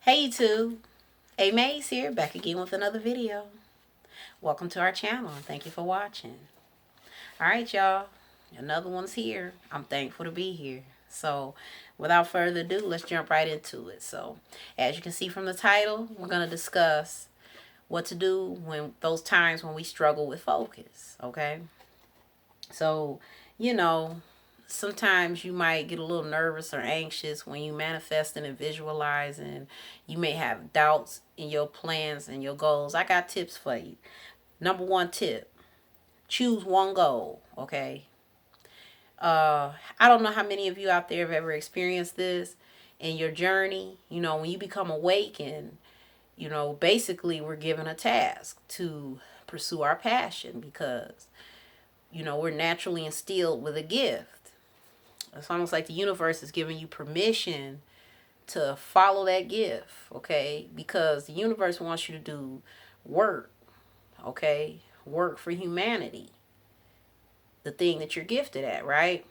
Hey YouTube, A.Maze here, back again with another video. Welcome to our channel and thank you for watching. Alright y'all, another one's here. I'm thankful to be here. So without further ado, let's jump right into it. So as you can see from the title, we're going to discuss what to do when those times when we struggle with focus. Okay, so you know, sometimes you might get a little nervous or anxious when you manifesting and visualizing. You may have doubts in your plans and your goals. I got tips for you. Number one tip, choose one goal. Okay, I don't know how many of you out there have ever experienced this in your journey. You know, when you become awakened, you know, basically we're given a task to pursue our passion because, you know, we're naturally instilled with a gift. It's almost like the universe is giving you permission to follow that gift, okay? Because the universe wants you to do work, okay? Work for humanity, the thing that you're gifted at, right?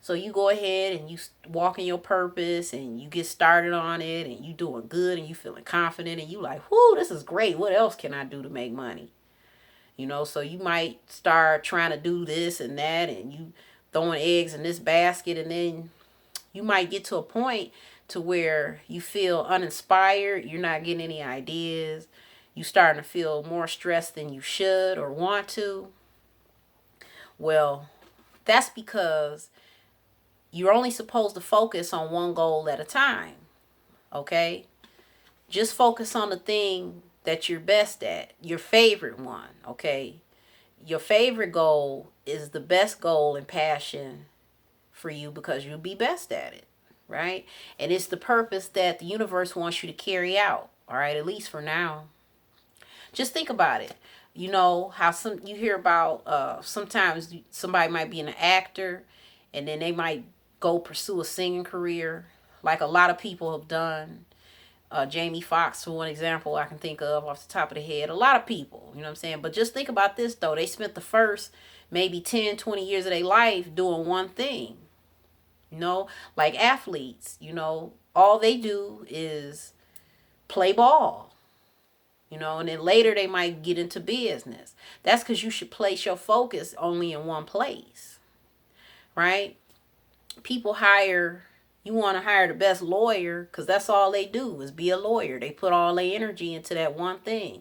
So you go ahead and you walk in your purpose and you get started on it and you doing good and you feeling confident and you like, whoo, this is great. What else can I do to make money? You know, so you might start trying to do this and that and you throwing eggs in this basket, and then you might get to a point to where you feel uninspired. You're not getting any ideas. You starting to feel more stressed than you should or want to. Well, that's because you're only supposed to focus on one goal at a time. Okay? Just focus on the thing that you're best at, your favorite one. Okay? Your favorite goal is the best goal and passion for you because you'll be best at it, right? And it's the purpose that the universe wants you to carry out, all right, at least for now. Just think about it. You know how some you hear about sometimes somebody might be an actor and then they might go pursue a singing career like a lot of people have done. Jamie Foxx, for one example, I can think of off the top of the head. A lot of people, you know what I'm saying? But just think about this, though. They spent the first maybe 10, 20 years of their life doing one thing. You know, like athletes, you know, all they do is play ball, you know, and then later they might get into business. That's because you should place your focus only in one place, right? People hire, you want to hire the best lawyer because that's all they do is be a lawyer. They put all their energy into that one thing.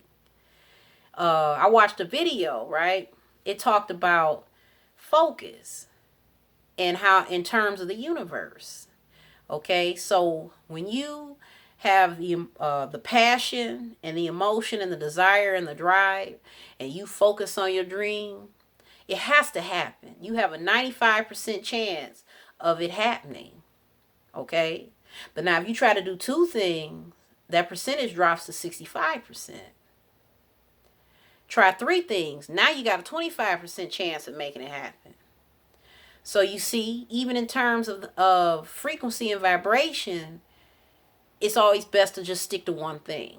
I watched a video, right? It talked about focus and how, in terms of the universe. Okay, so when you have the passion and the emotion and the desire and the drive, and you focus on your dream, it has to happen. You have a 95% chance of it happening. Okay, but now if you try to do two things, that percentage drops to 65%. Try three things, now you got a 25% chance of making it happen. So you see, even in terms of frequency and vibration, it's always best to just stick to one thing.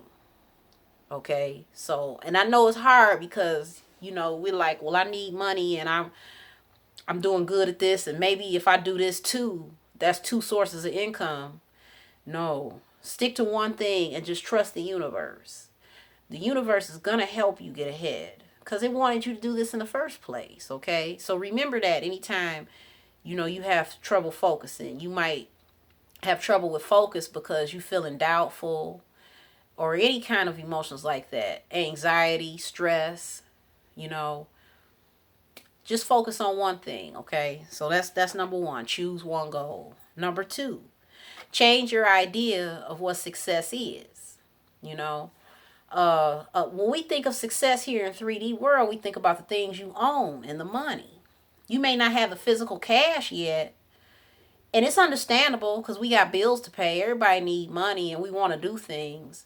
Okay? So, and I know it's hard because, you know, we're like, well, I need money and I'm doing good at this, and maybe if I do this too, that's two sources of income. No. Stick to one thing and just trust the universe. The universe is going to help you get ahead because it wanted you to do this in the first place, okay? So remember that anytime, you know, you have trouble focusing. You might have trouble with focus because you feeling doubtful or any kind of emotions like that. Anxiety, stress, you know. Just focus on one thing, okay? So that's number one. Choose one goal. Number two, change your idea of what success is. You know, when we think of success here in 3D world, we think about the things you own and the money. You may not have the physical cash yet, and it's understandable because we got bills to pay. Everybody need money and we want to do things.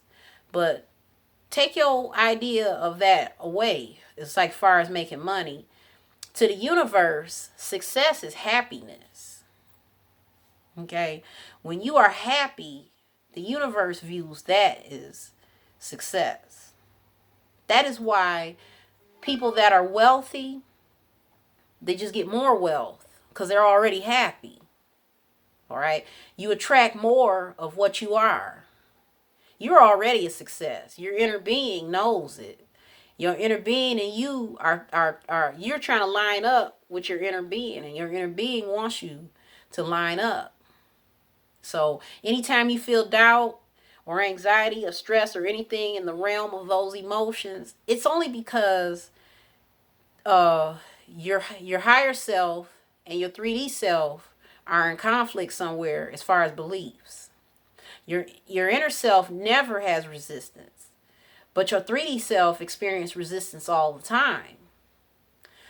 But take your idea of that away. It's like far as making money. To the universe, success is happiness. Okay? When you are happy, the universe views that as success. That is why people that are wealthy, they just get more wealth because they're already happy. All right? You attract more of what you are. You're already a success. Your inner being knows it. Your inner being and you are you're trying to line up with your inner being, and your inner being wants you to line up. So anytime you feel doubt or anxiety or stress or anything in the realm of those emotions, it's only because uh your higher self and your 3D self are in conflict somewhere as far as beliefs. Your inner self never has resistance, but your 3D self experiences resistance all the time.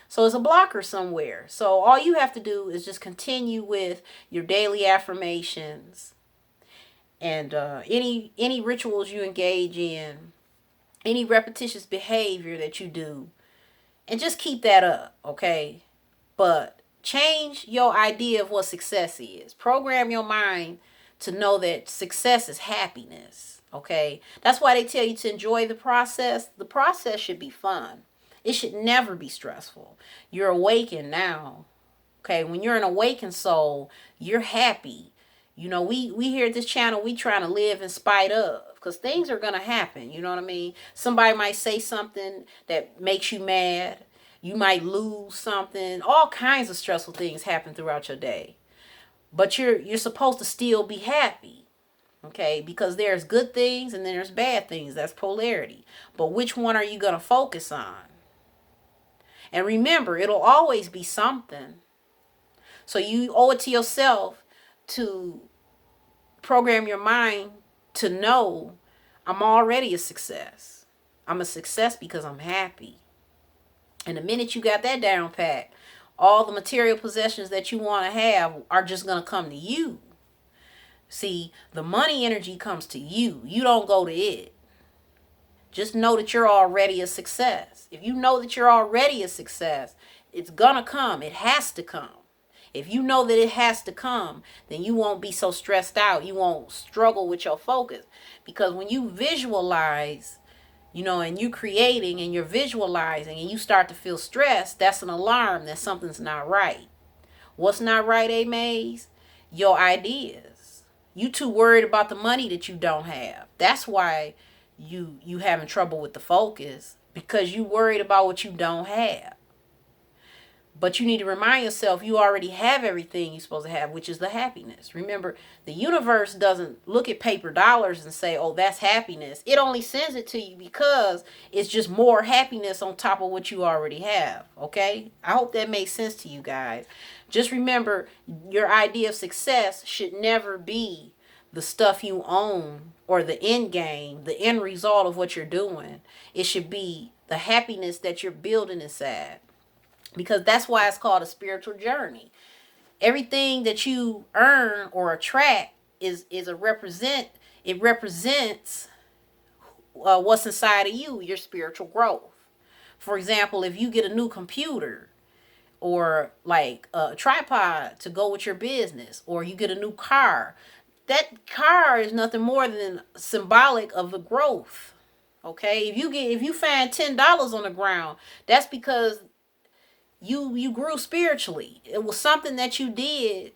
So it's a blocker somewhere. So all you have to do is just continue with your daily affirmations and any rituals you engage in, any repetitious behavior that you do, and just keep that up, okay? But change your idea of what success is. Program your mind to know that success is happiness, okay? That's why they tell you to enjoy the process. The process should be fun. It should never be stressful. You're awakened now, okay? When you're an awakened soul, you're happy. You know, we here at this channel, we trying to live in spite of, because things are going to happen. You know what I mean? Somebody might say something that makes you mad. You might lose something. All kinds of stressful things happen throughout your day. But you're supposed to still be happy. Okay? Because there's good things and then there's bad things. That's polarity. But which one are you going to focus on? And remember, it'll always be something. So you owe it to yourself to program your mind to know I'm already a success. I'm a success because I'm happy. And the minute you got that down pat, all the material possessions that you want to have are just going to come to you. See, the money energy comes to you. You don't go to it. Just know that you're already a success. If you know that you're already a success, it's going to come. It has to come. If you know that it has to come, then you won't be so stressed out. You won't struggle with your focus. Because when you visualize, you know, and you're creating and you're visualizing and you start to feel stressed, that's an alarm that something's not right. What's not right, A.Maze? Your ideas. You too worried about the money that you don't have. That's why you having trouble with the focus, because you worried about what you don't have. But you need to remind yourself you already have everything you're supposed to have, which is the happiness. Remember, the universe doesn't look at paper dollars and say, oh, that's happiness. It only sends it to you because it's just more happiness on top of what you already have. Okay? I hope that makes sense to you guys. Just remember, your idea of success should never be the stuff you own or the end game, the end result of what you're doing. It should be the happiness that you're building inside. Because that's why it's called a spiritual journey. Everything that you earn or attract is a represent. It represents what's inside of you, your spiritual growth. For example, if you get a new computer or like a tripod to go with your business, or you get a new car, that car is nothing more than symbolic of the growth. Okay, if you find $10 on the ground, that's because you grew spiritually. It was something that you did,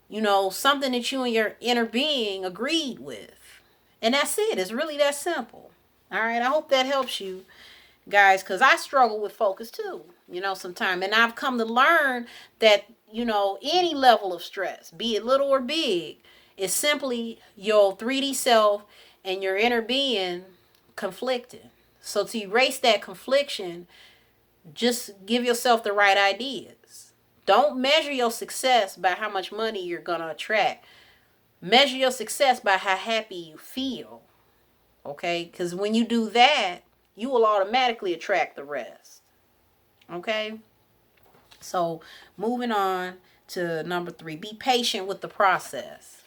you know, something that you and your inner being agreed with. And that's it. It's really that simple. All right, I hope that helps you guys, because I struggle with focus too, you know, sometimes. And I've come to learn that, you know, any level of stress, be it little or big, is simply your 3D self and your inner being conflicting. So to erase that confliction, just give yourself the right ideas. Don't measure your success by how much money you're going to attract. Measure your success by how happy you feel. Okay? Because when you do that, you will automatically attract the rest. Okay? So, moving on to number 3. Be patient with the process.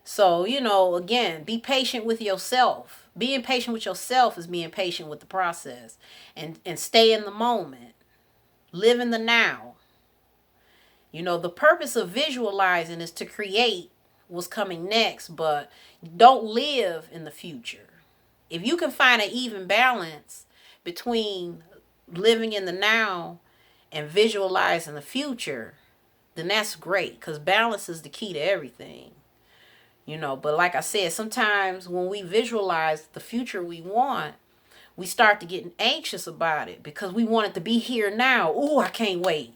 So, you know, again, be patient with yourself. Being patient with yourself is being patient with the process. And stay in the moment. Live in the now. You know, the purpose of visualizing is to create what's coming next, but don't live in the future. If you can find an even balance between living in the now and visualizing the future, then that's great, because balance is the key to everything. But like I said, sometimes when we visualize the future we want, we start to get anxious about it because we want it to be here now. Oh, I can't wait.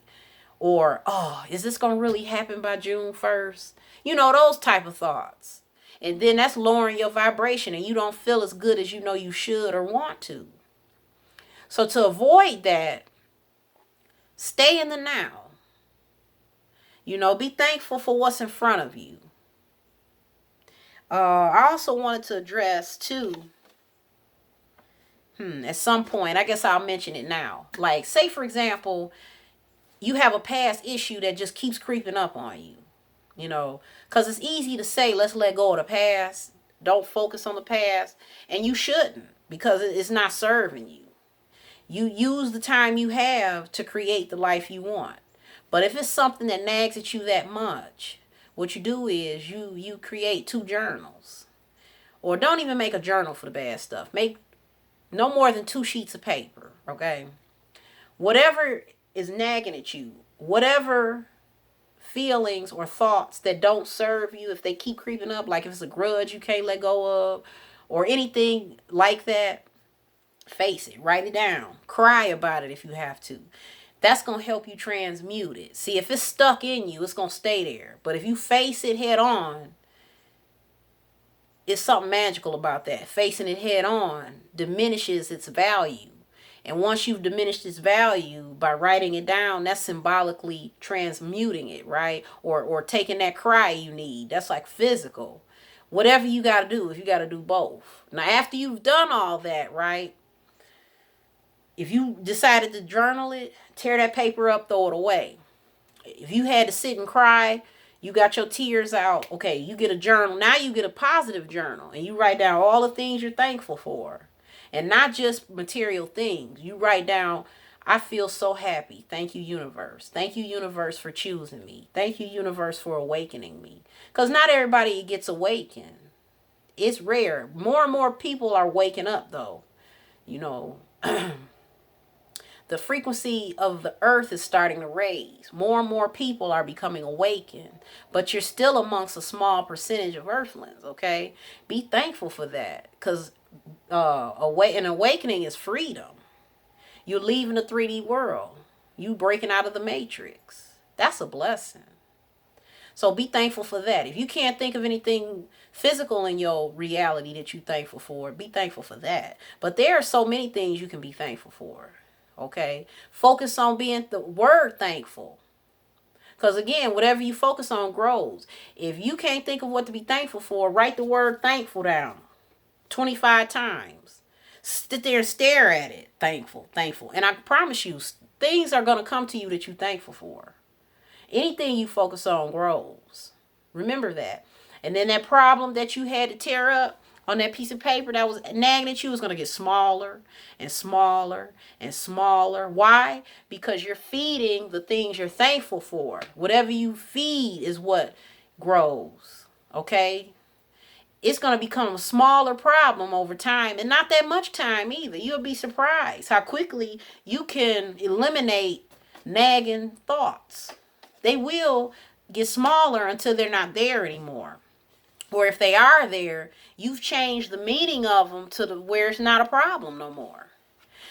Or, oh, is this going to really happen by June 1st? Those type of thoughts. And then that's lowering your vibration and you don't feel as good as you know you should or want to. So to avoid that, stay in the now. Be thankful for what's in front of you. I also wanted to address too, at some point, I guess I'll mention it now. Like, say for example, you have a past issue that just keeps creeping up on you. Because it's easy to say, let's let go of the past. Don't focus on the past. And you shouldn't, because it's not serving you. You use the time you have to create the life you want. But if it's something that nags at you that much, what you do is you create 2 journals. Or don't even make a journal for the bad stuff. Make no more than 2 sheets of paper, okay? Whatever is nagging at you, whatever feelings or thoughts that don't serve you, if they keep creeping up, like if it's a grudge you can't let go of, or anything like that, face it, write it down, cry about it if you have to. That's going to help you transmute it. See, if it's stuck in you, it's going to stay there. But if you face it head on, it's something magical about that. Facing it head on diminishes its value. And once you've diminished its value by writing it down, that's symbolically transmuting it, right? Or taking that cry you need. That's like physical. Whatever you got to do, if you got to do both. Now, after you've done all that, right? If you decided to journal it, tear that paper up, throw it away. If you had to sit and cry, you got your tears out. Okay, you get a journal. Now you get a positive journal. And you write down all the things you're thankful for. And not just material things. You write down, I feel so happy. Thank you, universe. Thank you, universe, for choosing me. Thank you, universe, for awakening me. Because not everybody gets awakened. It's rare. More and more people are waking up, though. The frequency of the earth is starting to raise. More and more people are becoming awakened. But you're still amongst a small percentage of earthlings, okay? Be thankful for that. Because an awakening is freedom. You're leaving the 3D world. You breaking out of the matrix. That's a blessing. So be thankful for that. If you can't think of anything physical in your reality that you're thankful for, be thankful for that. But there are so many things you can be thankful for. Okay? Focus on being the word thankful. Because again, whatever you focus on grows. If you can't think of what to be thankful for, write the word thankful down 25 times. Sit there and stare at it. Thankful, thankful. And I promise you, things are going to come to you that you're thankful for. Anything you focus on grows. Remember that. And then that problem that you had to tear up on that piece of paper that was nagging at you is going to get smaller and smaller and smaller. Why? Because you're feeding the things you're thankful for. Whatever you feed is what grows. Okay? It's going to become a smaller problem over time, and not that much time either. You'll be surprised how quickly you can eliminate nagging thoughts. They will get smaller until they're not there anymore. Or if they are there, you've changed the meaning of them to where it's not a problem no more.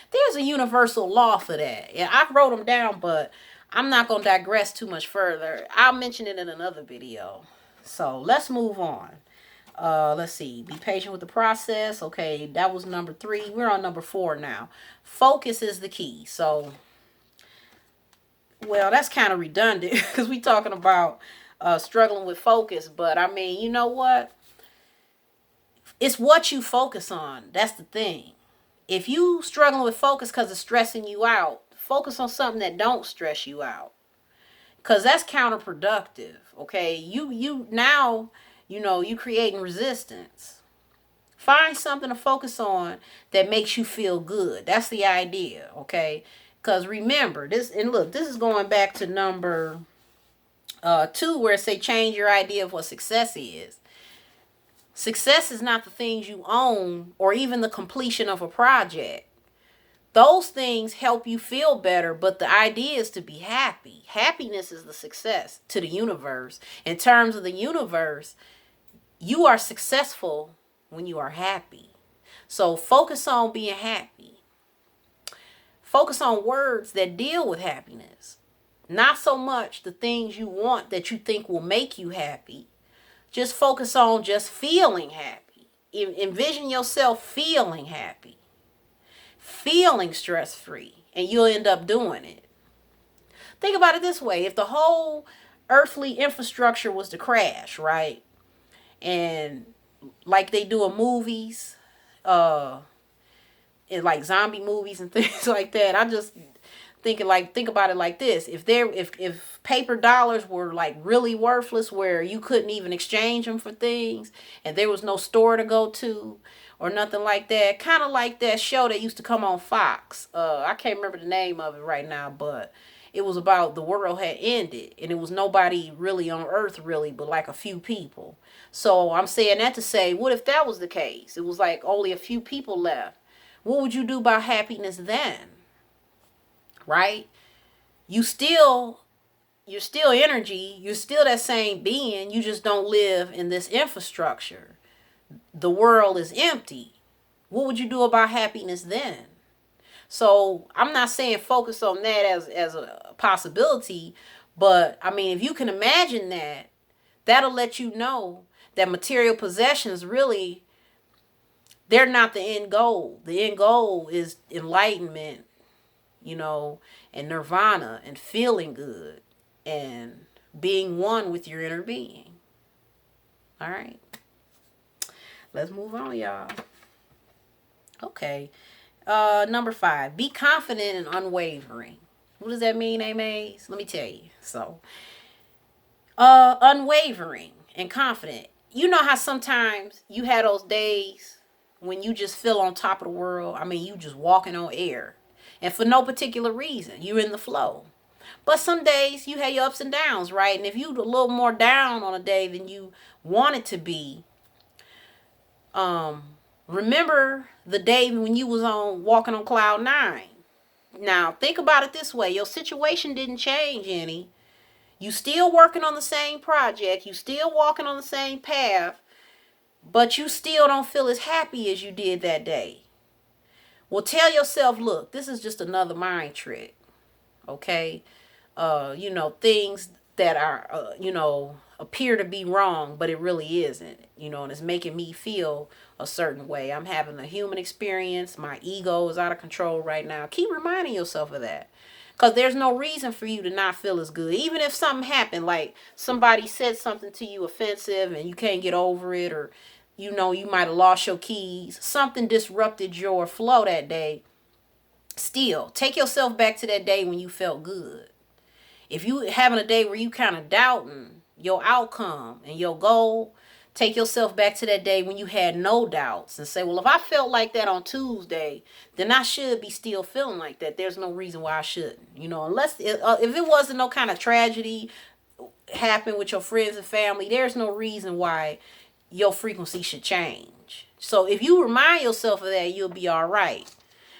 There's a universal law for that. And I wrote them down, but I'm not going to digress too much further. I'll mention it in another video. So let's move on. Let's see. Be patient with the process. Okay, that was number 3. We're on number 4 now. Focus is the key. So, well, that's kind of redundant because we're talking about struggling with focus. But I mean, you know what? It's what you focus on. That's the thing. If you struggling with focus because it's stressing you out, focus on something that don't stress you out. Because that's counterproductive. Okay, you now, you creating resistance. Find something to focus on that makes you feel good. That's the idea, okay? Because remember, this is going back to number 2, where it say change your idea of what success is. Success is not the things you own or even the completion of a project. Those things help you feel better, but the idea is to be happy. Happiness is the success to the universe. In terms of the universe, You are successful when you are happy. So focus on being happy. Focus on words that deal with happiness. Not so much the things you want that you think will make you happy. Just focus on just feeling happy. Envision yourself feeling happy, feeling stress free, and you'll end up doing it. Think about it this way: if the whole earthly infrastructure was to crash, right? And like they do in movies, uh, in like zombie movies and things like that. I just think about it like this: if paper dollars were like really worthless, where you couldn't even exchange them for things, and there was no store to go to or nothing like that, kind of like that show that used to come on Fox. I can't remember the name of it right now, but it was about the world had ended and it was nobody really on earth really but like a few people. So I'm saying that to say, what if that was the case? It was like only a few people left. What would you do about happiness then? Right? You still you're still energy, you're still that same being, you just don't live in this infrastructure. The world is empty. What would you do about happiness then? So I'm not saying focus on that as a possibility, but I mean, if you can imagine that, that'll let you know that material possessions really, they're not the end goal. The end goal is enlightenment, you know, and nirvana and feeling good and being one with your inner being. All right. Let's move on, y'all. Okay. Number 5, be confident and unwavering. What does that mean, A.Maze? Let me tell you. So, unwavering and confident. You know how sometimes you had those days when you just feel on top of the world? I mean, you just walking on air. And for no particular reason, you're in the flow. But some days you have your ups and downs, right? And if you a little more down on a day than you wanted to be, remember the day when you was on walking on cloud 9. Now, think about it this way. Your situation didn't change any. You still working on the same project. You still walking on the same path. But you still don't feel as happy as you did that day. Well, tell yourself, look, this is just another mind trick. Okay? Things that are, appear to be wrong, but it really isn't, and it's making me feel a certain way. I'm having a human experience. My ego is out of control right now. Keep reminding yourself of that. Because there's no reason for you to not feel as good. Even if something happened, like somebody said something to you offensive and you can't get over it, or, you might have lost your keys. Something disrupted your flow that day. Still, take yourself back to that day when you felt good. If you having a day where you kind of doubting your outcome and your goal, take yourself back to that day when you had no doubts and say, well, if I felt like that on Tuesday, then I should be still feeling like that. There's no reason why I shouldn't, unless if it wasn't no kind of tragedy happened with your friends and family, there's no reason why your frequency should change. So if you remind yourself of that, you'll be all right.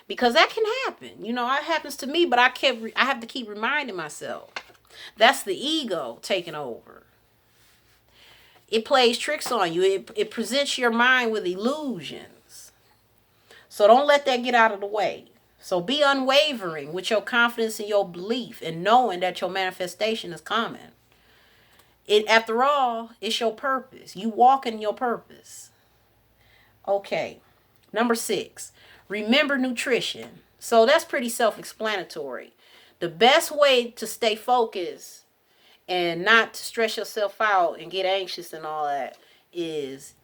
Because that can happen. It happens to me, but I have to keep reminding myself. That's the ego taking over. It plays tricks on you. It presents your mind with illusions. So don't let that get out of the way. So be unwavering with your confidence and your belief and knowing that your manifestation is coming. After all, it's your purpose. You walk in your purpose. Okay. Number 6. Remember nutrition. So that's pretty self-explanatory. The best way to stay focused and not to stress yourself out and get anxious and all that is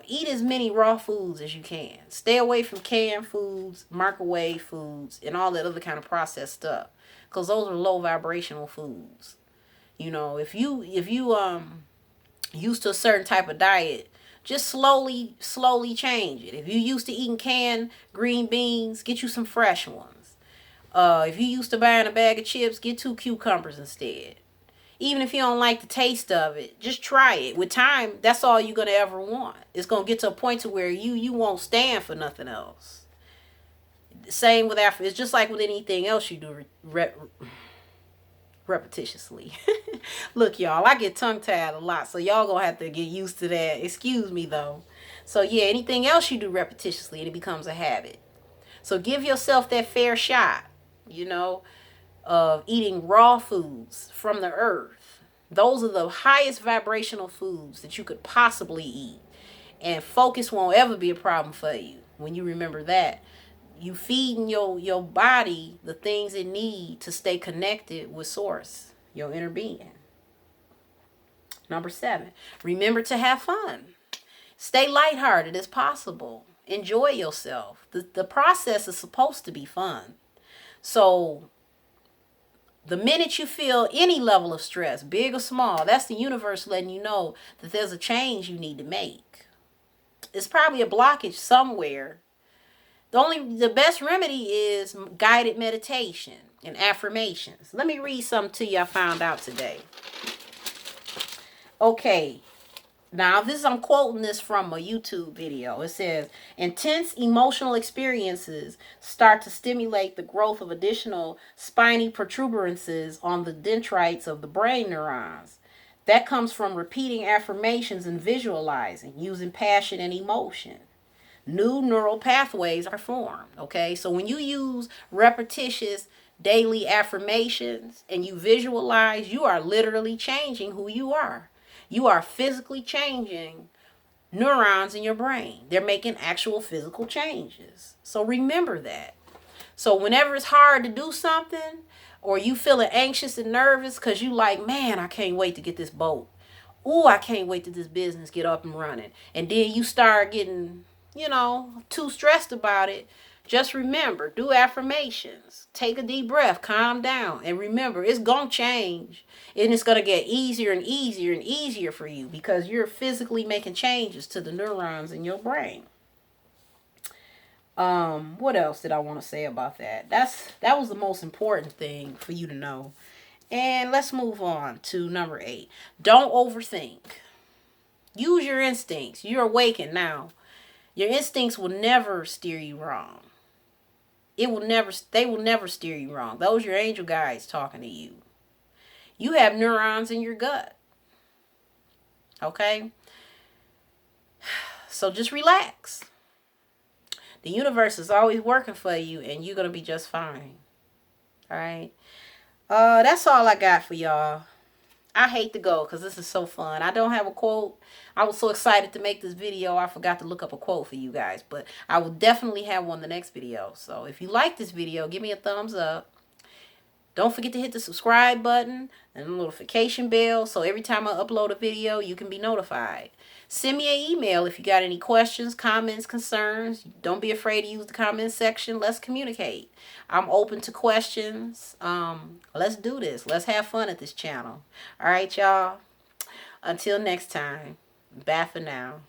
eat as many raw foods as you can. Stay away from canned foods, microwave foods, and all that other kind of processed stuff, because those are low vibrational foods. If you used to a certain type of diet, just slowly change it. If you used to eating canned green beans, get you some fresh ones. If you used to buying a bag of chips, get 2 cucumbers instead. Even if you don't like the taste of it, just try it. With time, that's all you're going to ever want. It's going to get to a point to where you won't stand for nothing else. Same with Africa. It's just like with anything else you do. repetitiously. Look, y'all, I get tongue-tied a lot, so y'all gonna have to get used to that. Excuse me, though. So, yeah, anything else you do repetitiously, and it becomes a habit. So give yourself that fair shot, you know, of eating raw foods from the earth. Those are the highest vibrational foods that you could possibly eat. And focus won't ever be a problem for you when you remember that. You feeding your body the things it need to stay connected with source, your inner being. Number 7, remember to have fun. Stay lighthearted as possible. Enjoy yourself. The process is supposed to be fun. So the minute you feel any level of stress, big or small, that's the universe letting you know that there's a change you need to make. It's probably a blockage somewhere. The best remedy is guided meditation and affirmations. Let me read something to you I found out today. Okay. Now, I'm quoting this from a YouTube video. It says, intense emotional experiences start to stimulate the growth of additional spiny protuberances on the dendrites of the brain neurons. That comes from repeating affirmations and visualizing, using passion and emotion. New neural pathways are formed, okay? So when you use repetitious daily affirmations and you visualize, you are literally changing who you are. You are physically changing neurons in your brain. They're making actual physical changes. So remember that. So whenever it's hard to do something or you feeling anxious and nervous because you like, man, I can't wait to get this boat. Ooh, I can't wait to this business get up and running. And then you start getting, too stressed about it. Just remember, do affirmations. Take a deep breath, calm down, and remember, it's going to change. And it's going to get easier and easier and easier for you because you're physically making changes to the neurons in your brain. What else did I want to say about that? That was the most important thing for you to know. And let's move on to number 8. Don't overthink. Use your instincts. You're awakened now. Your instincts will never steer you wrong. They will never steer you wrong. Those are your angel guides talking to you. You have neurons in your gut. Okay? So just relax. The universe is always working for you and you're going to be just fine. All right? That's all I got for y'all. I hate to go because this is so fun. I don't have a quote. I was so excited to make this video, I forgot to look up a quote for you guys. But I will definitely have one the next video. So if you like this video, give me a thumbs up. Don't forget to hit the subscribe button and the notification bell so every time I upload a video, you can be notified. Send me an email if you got any questions, comments, concerns. Don't be afraid to use the comment section. Let's communicate. I'm open to questions. Let's do this. Let's have fun at this channel. All right, y'all. Until next time. Bye for now.